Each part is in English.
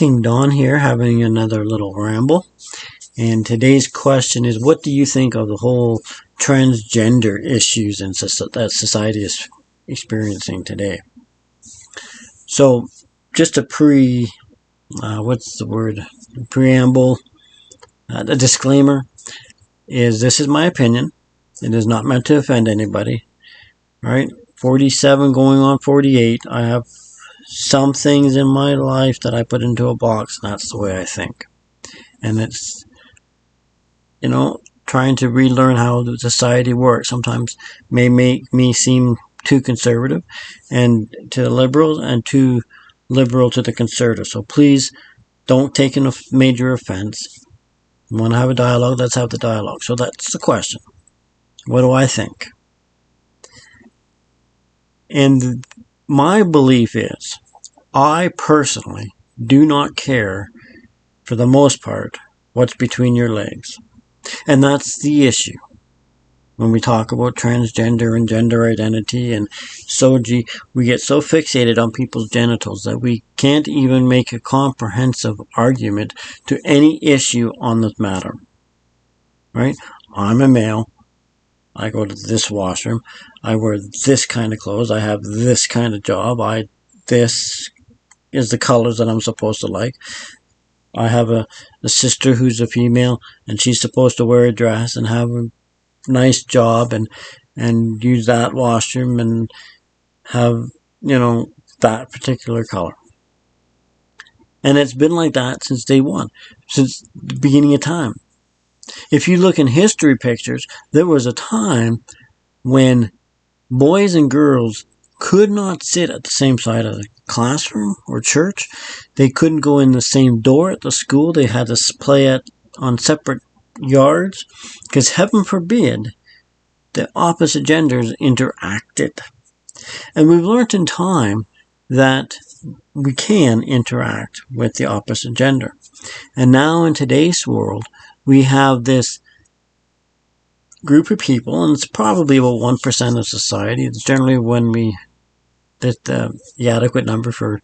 King Don here, having another little ramble. And today's question is, what do you think of the whole transgender issues that society is experiencing today? So, just a preamble, a disclaimer is this is my opinion. It is not meant to offend anybody, right? 47 going on 48. I have some things in my life that I put into a box, and that's the way I think. And it's, trying to relearn how the society works sometimes may make me seem too conservative and to the liberals and too liberal to the conservative. So please don't take a major offense. You want to have a dialogue, let's have the dialogue. So that's the question. What do I think? And my belief is, I personally do not care, for the most part, what's between your legs. And that's the issue. When we talk about transgender and gender identity and we get so fixated on people's genitals that we can't even make a comprehensive argument to any issue on this matter. Right? I'm a male. I go to this washroom. I wear this kind of clothes. I have this kind of job. This is the colors that I'm supposed to like. I have a sister who's a female, and she's supposed to wear a dress and have a nice job and use that washroom and have, that particular color. And it's been like that since day one, since the beginning of time. If you look in history pictures, there was a time when boys and girls could not sit at the same side of the classroom or church. They couldn't go in the same door at the school. They had to play on separate yards because, heaven forbid, the opposite genders interacted. And we've learned in time that we can interact with the opposite gender. And now in today's world, we have this group of people, and it's probably about 1% of society. It's generally the adequate number for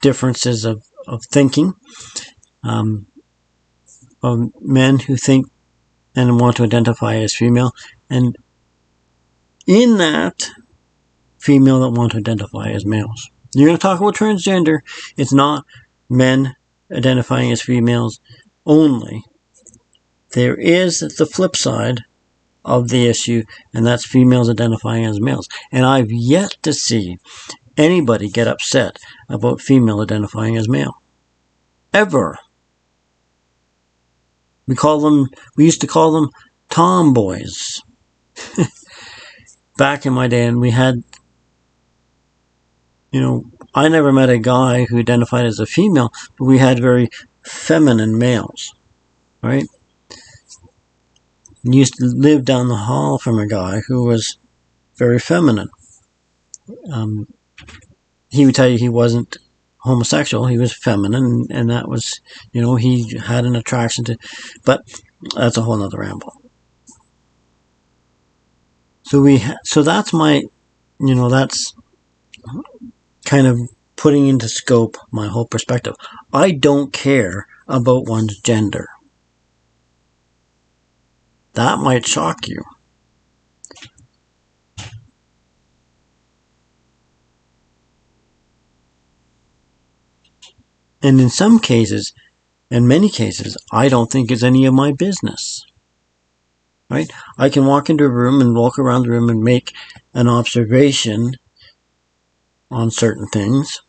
differences of thinking, of men who think and want to identify as female, and in that, female that want to identify as males. You're going to talk about transgender. It's not men identifying as females only. There is the flip side of the issue, and that's females identifying as males. And I've yet to see anybody get upset about female identifying as male. Ever. We used to call them tomboys. Back in my day, and we had, I never met a guy who identified as a female, but we had very feminine males, right? I used to live down the hall from a guy who was very feminine. He would tell you he wasn't homosexual, he was feminine, and that was, he had an attraction to, but that's a whole nother ramble. So that's my, that's kind of putting into scope my whole perspective. I don't care about one's gender. That might shock you. And in some cases, in many cases, I don't think it's any of my business. Right? I can walk into a room and walk around the room and make an observation on certain things.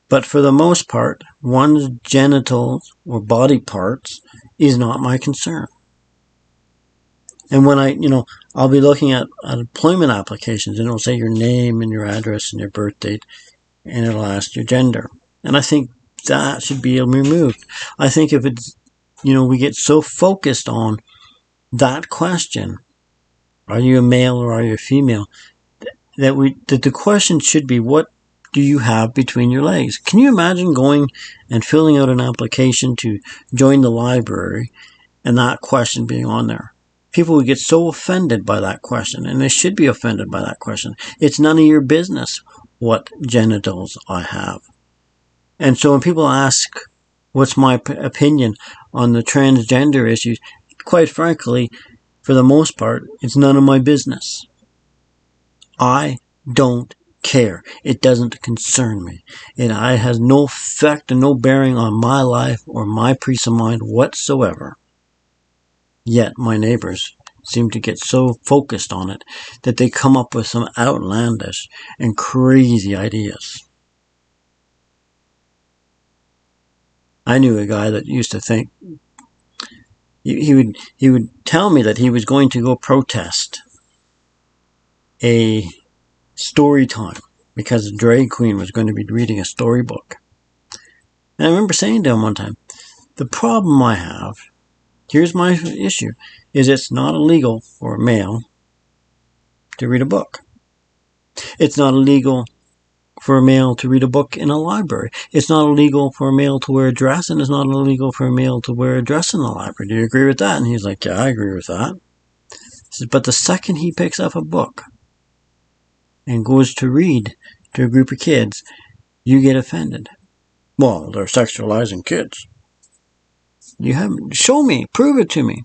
But for the most part, one's genitals or body parts is not my concern. And when I'll be looking at employment applications, and it'll say your name and your address and your birth date, and it'll ask your gender. And I think that should be removed. I think if it's, we get so focused on that question, are you a male or are you a female, that the question should be, what do you have between your legs? Can you imagine going and filling out an application to join the library and that question being on there? People would get so offended by that question, and they should be offended by that question. It's none of your business what genitals I have. And so when people ask what's my opinion on the transgender issues, quite frankly, for the most part, it's none of my business. I don't care. It doesn't concern me. It has no effect and no bearing on my life or my peace of mind whatsoever. Yet my neighbors seem to get so focused on it that they come up with some outlandish and crazy ideas. I knew a guy that used to think he would tell me that he was going to go protest a story time because a drag queen was going to be reading a storybook. And I remember saying to him one time, the problem I have, here's my issue, is it's not illegal for a male to read a book. It's not illegal for a male to read a book in a library. It's not illegal for a male to wear a dress, and it's not illegal for a male to wear a dress in the library. Do you agree with that? And he's like, yeah, I agree with that. He says, but the second he picks up a book and goes to read to a group of kids, you get offended. Well, they're sexualizing kids. You haven't. Show me. Prove it to me.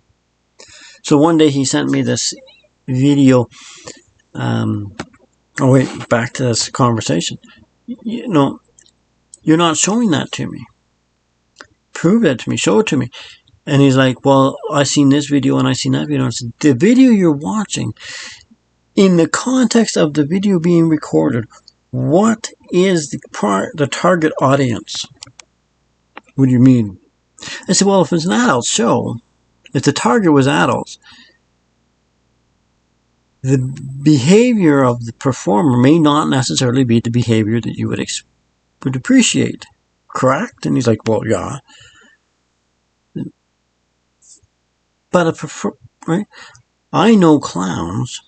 So one day he sent me this video. Back to this conversation. You know, you're not showing that to me. Prove it to me. Show it to me. And he's like, well, I seen this video and I seen that video. And I said, the video you're watching, in the context of the video being recorded, what is the target audience? What do you mean? I said, well, if it's an adult show, if the target was adults, the behavior of the performer may not necessarily be the behavior that you would appreciate. Correct? And he's like, well, yeah. But right? I know clowns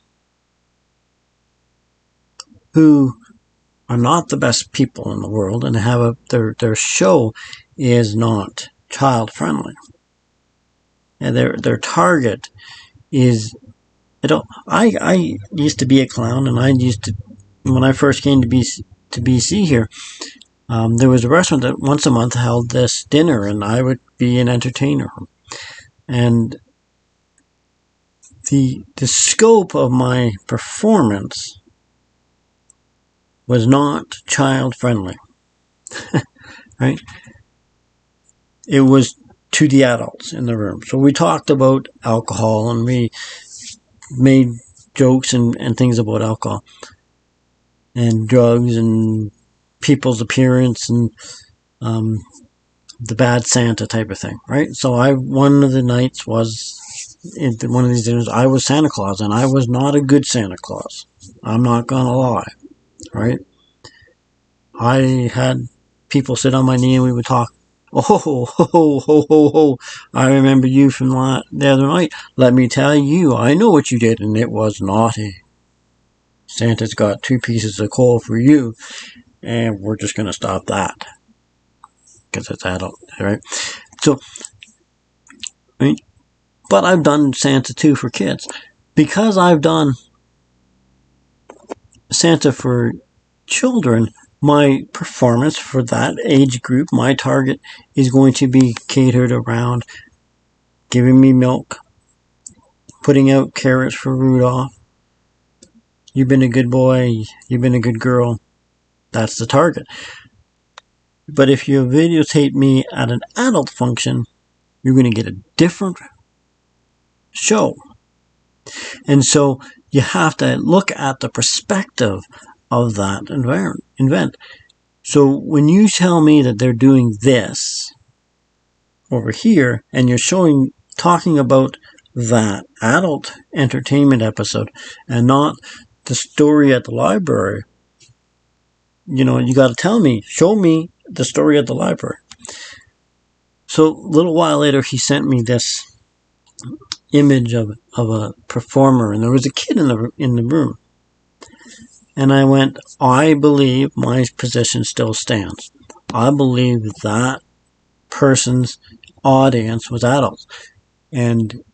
who are not the best people in the world and have their show is not child friendly. And their target is, I used to be a clown, and when I first came to BC here, there was a restaurant that once a month held this dinner, and I would be an entertainer. And the scope of my performance was not child friendly, right? It was to the adults in the room. So we talked about alcohol, and we made jokes and things about alcohol and drugs and people's appearance and the bad Santa type of thing, right? So one of the nights was, in one of these dinners, I was Santa Claus, and I was not a good Santa Claus. I'm not gonna lie, right? I had people sit on my knee and we would talk. Oh, ho, ho, ho, ho, ho. I remember you from the other night. Let me tell you, I know what you did, and it was naughty. Santa's got 2 pieces of coal for you, and we're just going to stop that. Because it's adult, right? So, right? But I've done Santa too for kids. Because I've done Santa for children, my performance for that age group, my target, is going to be catered around giving me milk, putting out carrots for Rudolph. You've been a good boy, you've been a good girl. That's the target. But if you videotape me at an adult function, you're going to get a different show. And so you have to look at the perspective of that event. So when you tell me that they're doing this over here, and you're talking about that adult entertainment episode and not the story at the library, you got to tell me, show me the story at the library. So a little while later, he sent me this image of a performer, and there was a kid in the room. And I went, I believe my position still stands. I believe that person's audience was adults. And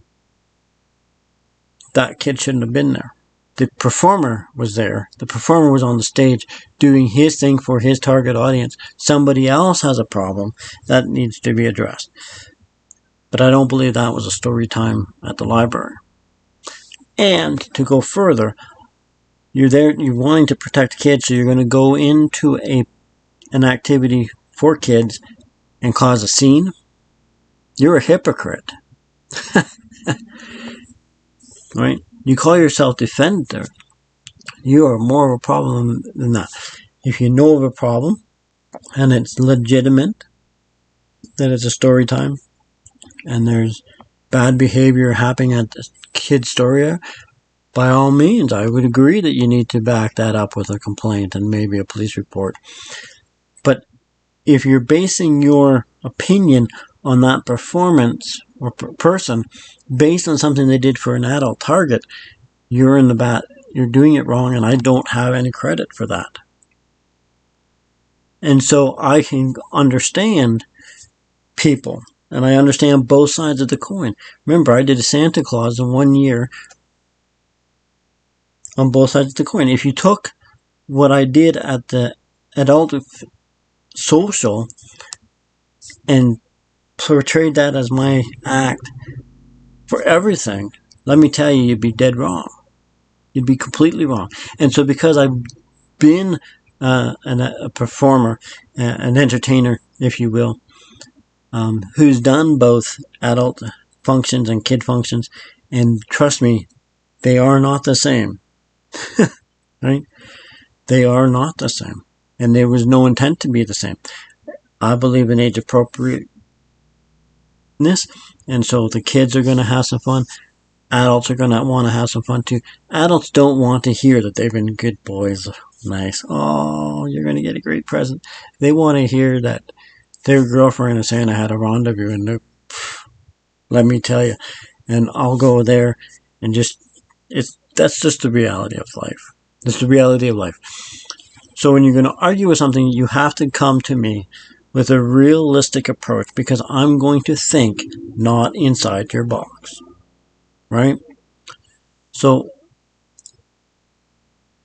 that kid shouldn't have been there. the performer was there. The performer was on the stage doing his thing for his target audience. Somebody else has a problem that needs to be addressed. But I don't believe that was a story time at the library. And to go further, you're wanting to protect kids, so you're going to go into an activity for kids and cause a scene. You're a hypocrite. Right? You call yourself defender. You are more of a problem than that. If you know of a problem and it's legitimate, that it's a story time, and there's bad behavior happening at the kid's story, by all means, I would agree that you need to back that up with a complaint and maybe a police report. But if you're basing your opinion on that performance or person based on something they did for an adult target, you're doing it wrong, and I don't have any credit for that. And so I can understand people, and I understand both sides of the coin. Remember, I did a Santa Claus in 1 year on both sides of the coin. If you took what I did at the adult social and portrayed that as my act for everything, let me tell you, you'd be dead wrong. You'd be completely wrong. And so because I've been a performer, an entertainer, if you will, who's done both adult functions and kid functions, and trust me, they are not the same. Right? They are not the same. And there was no intent to be the same. I believe in age appropriateness, and so the kids are going to have some fun. Adults are going to want to have some fun too. Adults don't want to hear that they've been good boys. Nice. Oh, you're going to get a great present. They want to hear that their girlfriend and Santa had a rendezvous, and let me tell you, and I'll go there and that's just the reality of life. That's the reality of life. So when you're going to argue with something, you have to come to me with a realistic approach, because I'm going to think not inside your box. Right? So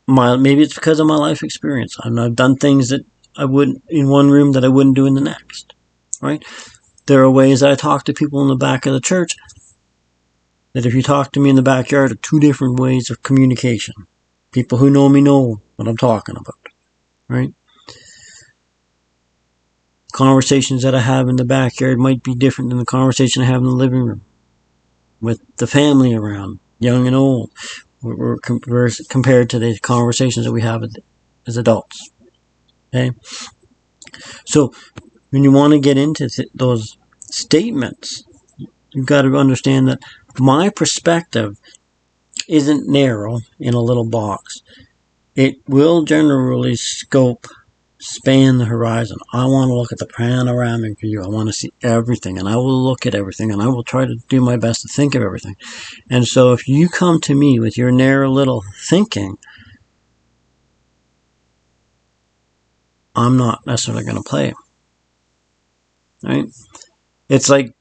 maybe it's because of my life experience. I've done things that I wouldn't in one room that I wouldn't do in the next. Right? There are ways that I talk to people in the back of the church that if you talk to me in the backyard are two different ways of communication. People who know me know what I'm talking about. Right? Conversations that I have in the backyard might be different than the conversation I have in the living room with the family around, young and old. We're compared to the conversations that we have as adults. Okay? So when you want to get into those statements, you've got to understand that my perspective isn't narrow in a little box. It will generally span the horizon. I want to look at the panoramic view. I want to see everything, and I will look at everything, and I will try to do my best to think of everything. And so if you come to me with your narrow little thinking, I'm not necessarily going to play. Right? It's like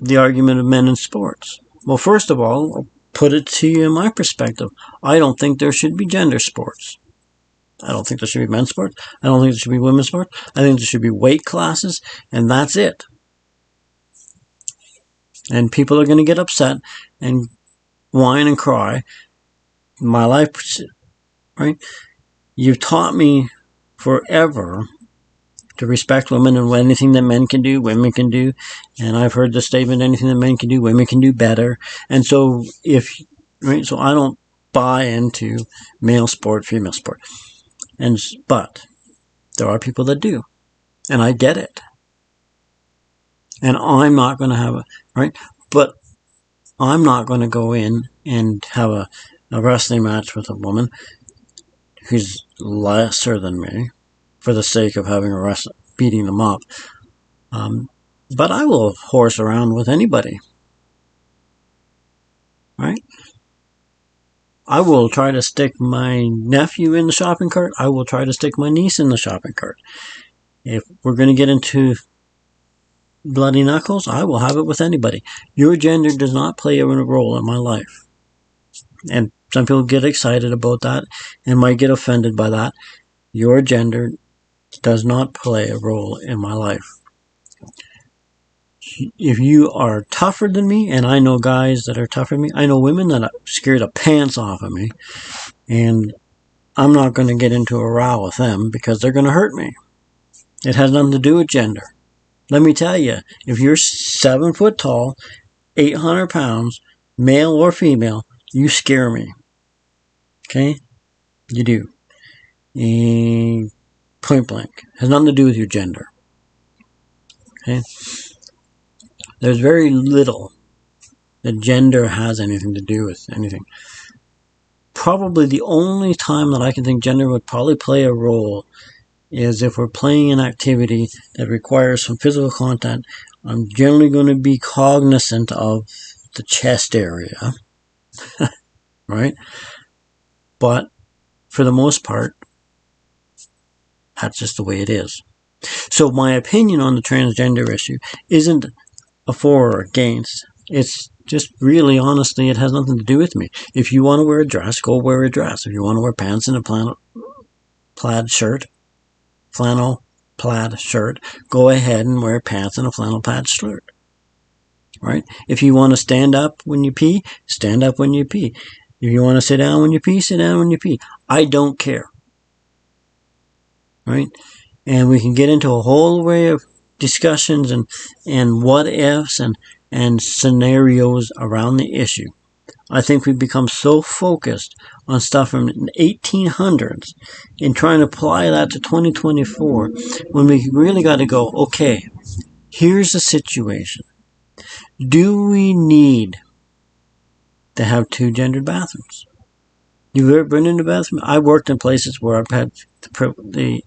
the argument of men in sports. Well, first of all, I'll put it to you in my perspective. I don't think there should be gender sports. I don't think there should be men's sports. I don't think there should be women's sports. I think there should be weight classes, and that's it. And people are going to get upset and whine and cry. My life, right? You've taught me forever to respect women, and anything that men can do, women can do. And I've heard the statement, anything that men can do, women can do better. And so so I don't buy into male sport, female sport. But there are people that do, and I get it. And I'm not going to have but I'm not going to go in and have a wrestling match with a woman who's lesser than me for the sake of having beating them up. But I will horse around with anybody. Right? I will try to stick my nephew in the shopping cart. I will try to stick my niece in the shopping cart. If we're going to get into bloody knuckles, I will have it with anybody. Your gender does not play a role in my life. And Some people get excited about that and might get offended by that. Your gender does not play a role in my life. If you are tougher than me, and I know guys that are tougher than me, I know women that scare the pants off of me, and I'm not going to get into a row with them because they're going to hurt me. It has nothing to do with gender. Let me tell you, if you're 7 foot tall, 800 pounds, male or female, you scare me. Okay? You do. And point blank. It has nothing to do with your gender. Okay? There's very little that gender has anything to do with anything. Probably the only time that I can think gender would probably play a role is if we're playing an activity that requires some physical contact. I'm generally going to be cognizant of the chest area, right? But for the most part, that's just the way it is. So my opinion on the transgender issue isn't a for or against. It's just really, honestly, it has nothing to do with me. If you want to wear a dress, go wear a dress. If you want to wear pants and a plaid shirt, flannel plaid shirt, go ahead and wear pants and a flannel plaid shirt. Right? If you want to stand up when you pee, stand up when you pee. If you want to sit down when you pee, sit down when you pee. I don't care. Right? And we can get into a whole array of discussions and what ifs and scenarios around the issue. I think we've become so focused on stuff from the 1800s in trying to apply that to 2024 when we really got to go, okay, here's the situation. Do we need to have 2 gendered bathrooms? You've ever been in a bathroom? I worked in places where I've had the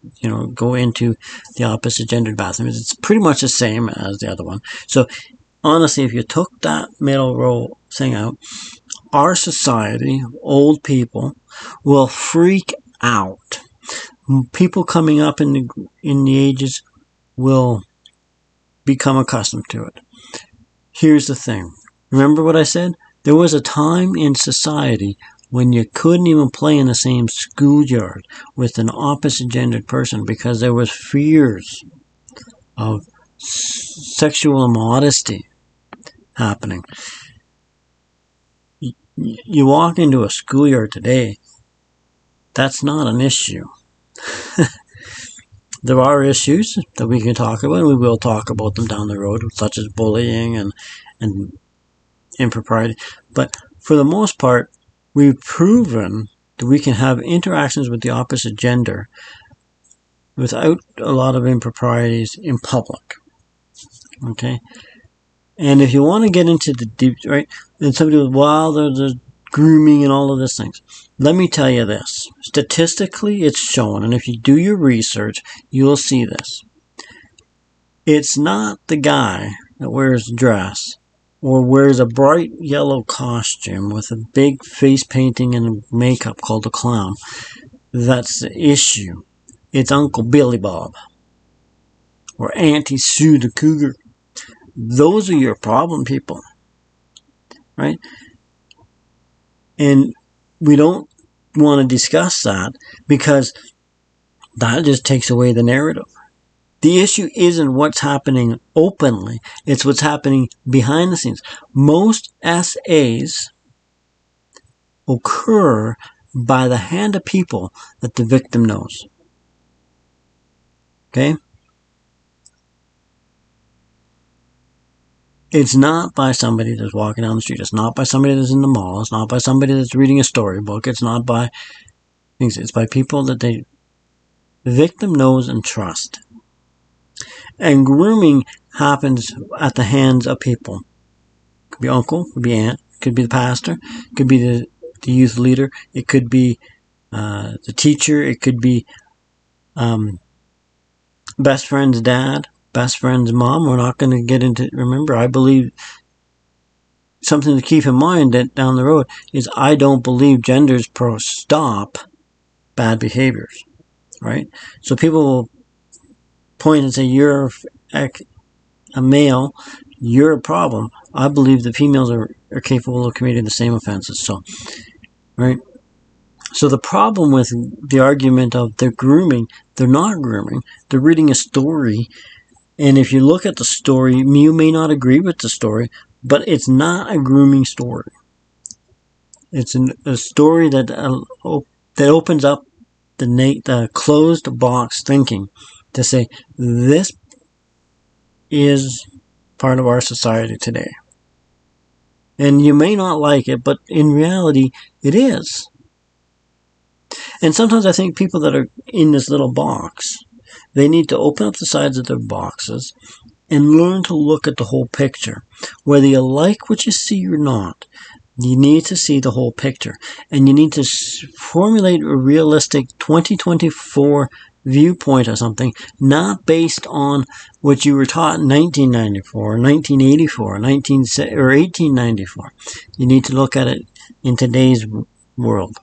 go into the opposite gendered bathrooms. It's pretty much the same as the other one. So honestly, if you took that middle row thing out, our society, old people, will freak out. People coming up in the ages will become accustomed to it. Here's the thing. Remember what I said? There was a time in society when you couldn't even play in the same schoolyard with an opposite gendered person because there was fears of sexual immodesty happening. You walk into a schoolyard today, that's not an issue. There are issues that we can talk about, and we will talk about them down the road, such as bullying and impropriety. But for the most part, we've proven that we can have interactions with the opposite gender without a lot of improprieties in public. Okay? And if you want to get into the deep, right, and somebody goes, well, there's grooming and all of these things. Let me tell you this. Statistically, it's shown, and if you do your research, you'll see this. It's not the guy that wears a dress or wears a bright yellow costume with a big face painting and makeup called a clown. That's the issue. It's Uncle Billy Bob or Auntie Sue the Cougar. Those are your problem people, right? And we don't want to discuss that because that just takes away the narrative. The issue isn't what's happening openly, it's what's happening behind the scenes. Most SAs occur by the hand of people that the victim knows. Okay? It's not by somebody that's walking down the street. It's not by somebody that's in the mall. It's not by somebody that's reading a storybook. It's not by things. It's by people that the victim knows and trusts. And grooming happens at the hands of people. It could be uncle, it could be aunt, it could be the pastor, it could be the youth leader, it could be the teacher, it could be best friend's dad, best friend's mom. We're not going to get into, remember, I believe something to keep in mind that down the road is I don't believe genders stop bad behaviors, right? So people will point and say, you're a male, you're a problem. I believe that females are capable of committing the same offenses. So right? So the problem with the argument of they're grooming, they're not grooming. They're reading a story, and if you look at the story, you may not agree with the story, but it's not a grooming story. It's a story that opens up the closed box thinking to say this is part of our society today. And you may not like it, but in reality, it is. And sometimes I think people that are in this little box, they need to open up the sides of their boxes and learn to look at the whole picture. Whether you like what you see or not, you need to see the whole picture. And you need to formulate a realistic 2024 viewpoint of something, not based on what you were taught in 1994, 1984, 1894. You need to look at it in today's world,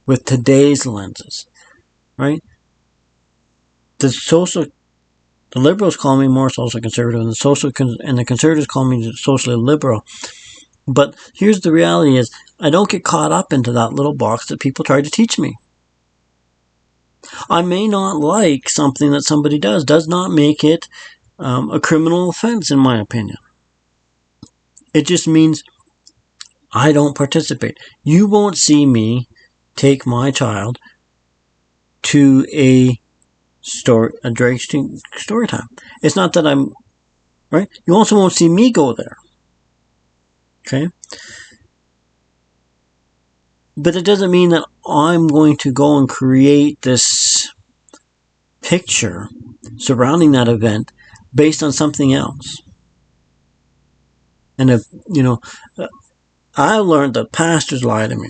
with today's lenses, right? The liberals call me more social conservative, and the conservatives call me socially liberal. But here's the reality: is I don't get caught up into that little box that people try to teach me. I may not like something that somebody does not make it a criminal offense, in my opinion. It just means I don't participate. You won't see me take my child to a drag story time. It's not that I'm right. You also won't see me go there. Okay? But it doesn't mean that I'm going to go and create this picture surrounding that event based on something else. And if, I learned that pastors lie to me.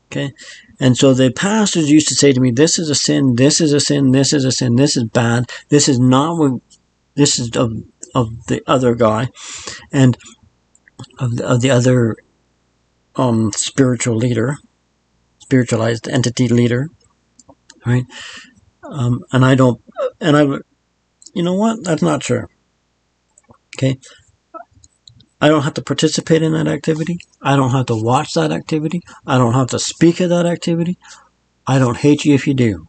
Okay? And so the pastors used to say to me, this is a sin, this is a sin, this is a sin, this is bad, this is not what, this is of the other guy, and of the other spiritual leader, spiritualized entity leader, right? And I don't, and I, you know what? That's not true. Okay? I don't have to participate in that activity. I don't have to watch that activity. I don't have to speak at that activity. I don't hate you if you do.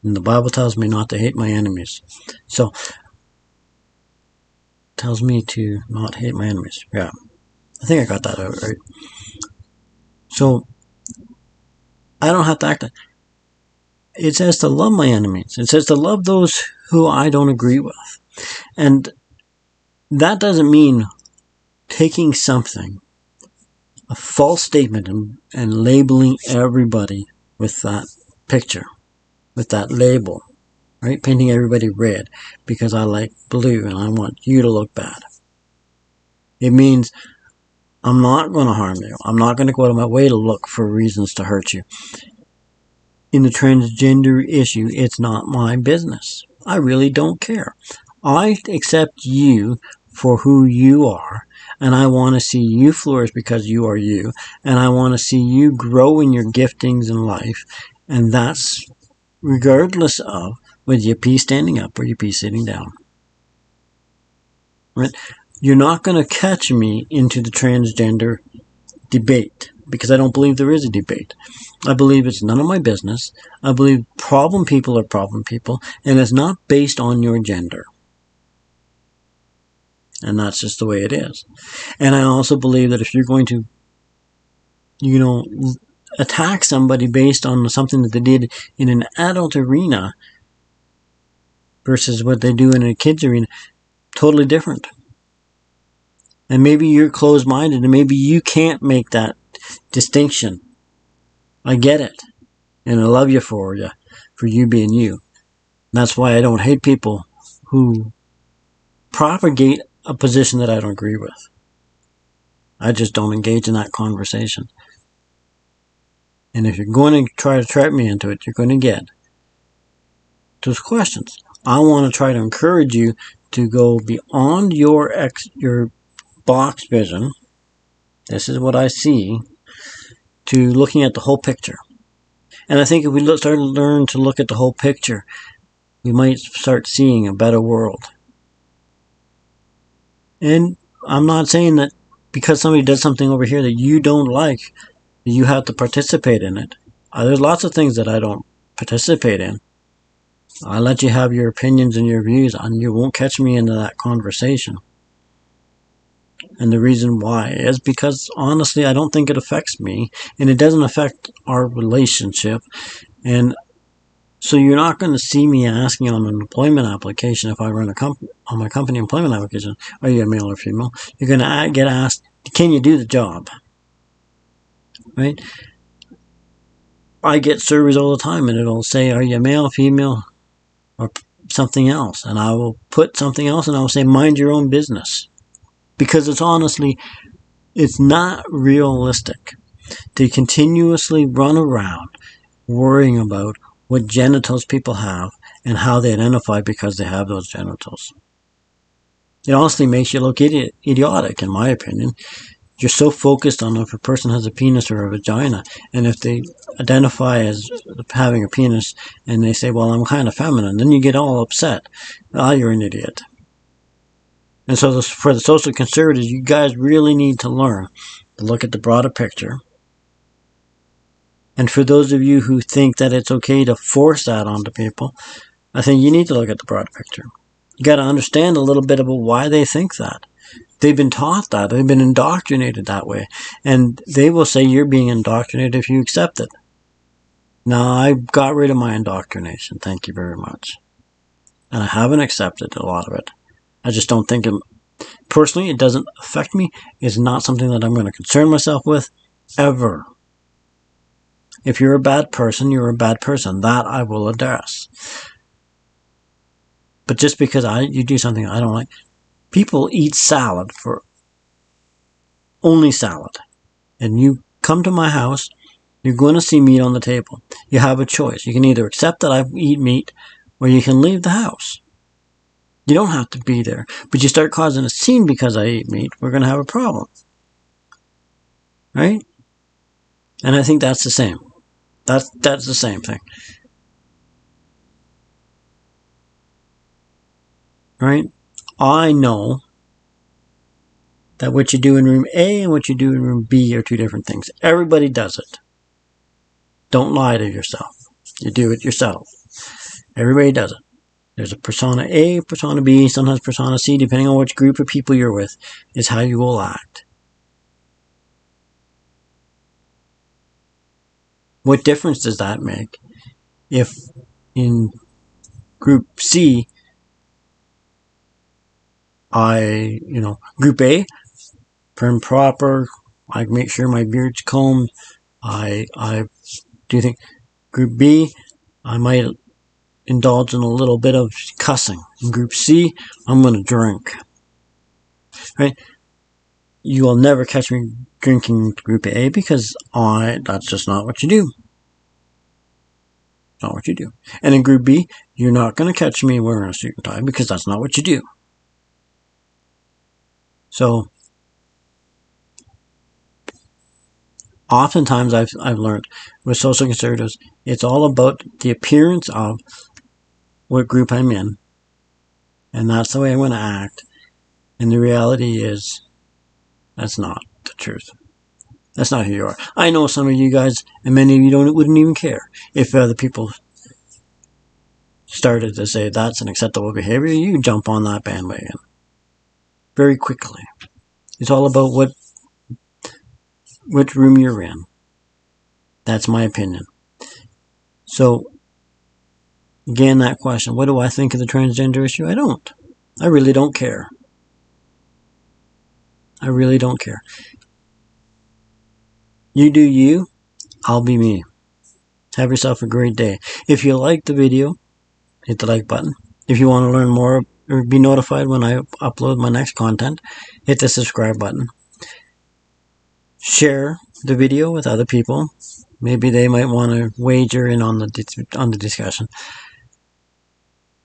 And the Bible tells me not to hate my enemies. So, it tells me to not hate my enemies. Yeah. I think I got that out right. So, I don't have to act. It says to love my enemies. It says to love those who I don't agree with. And that doesn't mean taking something, a false statement, and labeling everybody with that picture, with that label, right? Painting everybody red because I like blue and I want you to look bad. It means I'm not going to harm you. I'm not going to go out of my way to look for reasons to hurt you. In the transgender issue, it's not my business. I really don't care. I accept you for who you are, and I want to see you flourish because you are you, and I want to see you grow in your giftings in life, and that's regardless of whether you be standing up or you be sitting down. Right? You're not going to catch me into the transgender debate, because I don't believe there is a debate. I believe it's none of my business. I believe problem people are problem people, and it's not based on your gender. And that's just the way it is. And I also believe that if you're going to, attack somebody based on something that they did in an adult arena versus what they do in a kid's arena, totally different. And maybe you're closed-minded and maybe you can't make that distinction. I get it. And I love you for you being you. That's why I don't hate people who propagate a position that I don't agree with. I just don't engage in that conversation. And if you're going to try to trap me into it, you're going to get those questions. I want to try to encourage you to go beyond your box vision. This is what I see, to looking at the whole picture. And I think if we start to learn to look at the whole picture, we might start seeing a better world. And I'm not saying that because somebody does something over here that you don't like, you have to participate in it. There's lots of things that I don't participate in. I let you have your opinions and your views, and you won't catch me into that conversation. And the reason why is because, honestly, I don't think it affects me, and it doesn't affect our relationship. And so you're not going to see me asking on an employment application, if I run on my company employment application, are you a male or female? You're going to get asked, can you do the job? Right? I get surveys all the time, and it'll say, are you a male, female, or something else? And I will put something else, and I will say, mind your own business. Because it's not realistic to continuously run around worrying about what genitals people have and how they identify because they have those genitals. It honestly makes you look idiotic, in my opinion. You're so focused on if a person has a penis or a vagina, and if they identify as having a penis and they say, well, I'm kind of feminine, then you get all upset. You're an idiot. And so for the social conservatives, you guys really need to learn to look at the broader picture. And for those of you who think that it's okay to force that onto people, I think you need to look at the broader picture. You got to understand a little bit about why they think that. They've been taught that. They've been indoctrinated that way. And they will say you're being indoctrinated if you accept it. Now, I got rid of my indoctrination. Thank you very much. And I haven't accepted a lot of it. I just don't think personally, it doesn't affect me. It's not something that I'm going to concern myself with ever. If you're a bad person, you're a bad person. That I will address. But just because you do something I don't like, people eat salad for only salad. And you come to my house, you're going to see meat on the table. You have a choice. You can either accept that I eat meat, or you can leave the house. You don't have to be there. But you start causing a scene because I eat meat, we're going to have a problem. Right? And I think that's the same. That's the same thing. Right? I know that what you do in room A and what you do in room B are two different things. Everybody does it. Don't lie to yourself. You do it yourself. Everybody does it. There's a persona A, persona B, sometimes persona C, depending on which group of people you're with, is how you will act. What difference does that make if in group C, group A, prim proper, I make sure my beard's combed, I do think group B, I might indulge in a little bit of cussing. In group C, I'm going to drink. Right? You will never catch me drinking group A because that's just not what you do. Not what you do. And in group B, you're not going to catch me wearing a suit and tie because that's not what you do. So, oftentimes I've learned with social conservatives, it's all about the appearance of what group I'm in. And that's the way I'm going to act. And the reality is, that's not the truth. That's not who you are. I know some of you guys, and many of you wouldn't even care if other people started to say that's an acceptable behavior. You jump on that bandwagon very quickly. It's all about which room you're in. That's my opinion. So, again, that question, what do I think of the transgender issue? I don't. I really don't care. I really don't care. You do you, I'll be me. Have yourself a great day. If you like the video, hit the like button. If you want to learn more or be notified when I upload my next content, hit the subscribe button. Share the video with other people. Maybe they might want to wager in on the discussion.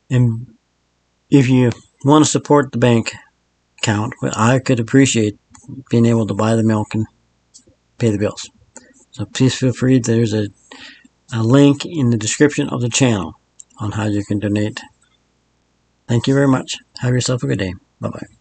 And if you want to support the bank account, I could appreciate being able to buy the milk and pay the bills. So please feel free. There's a link in the description of the channel on how you can donate. Thank you very much. Have yourself a good day. Bye-bye.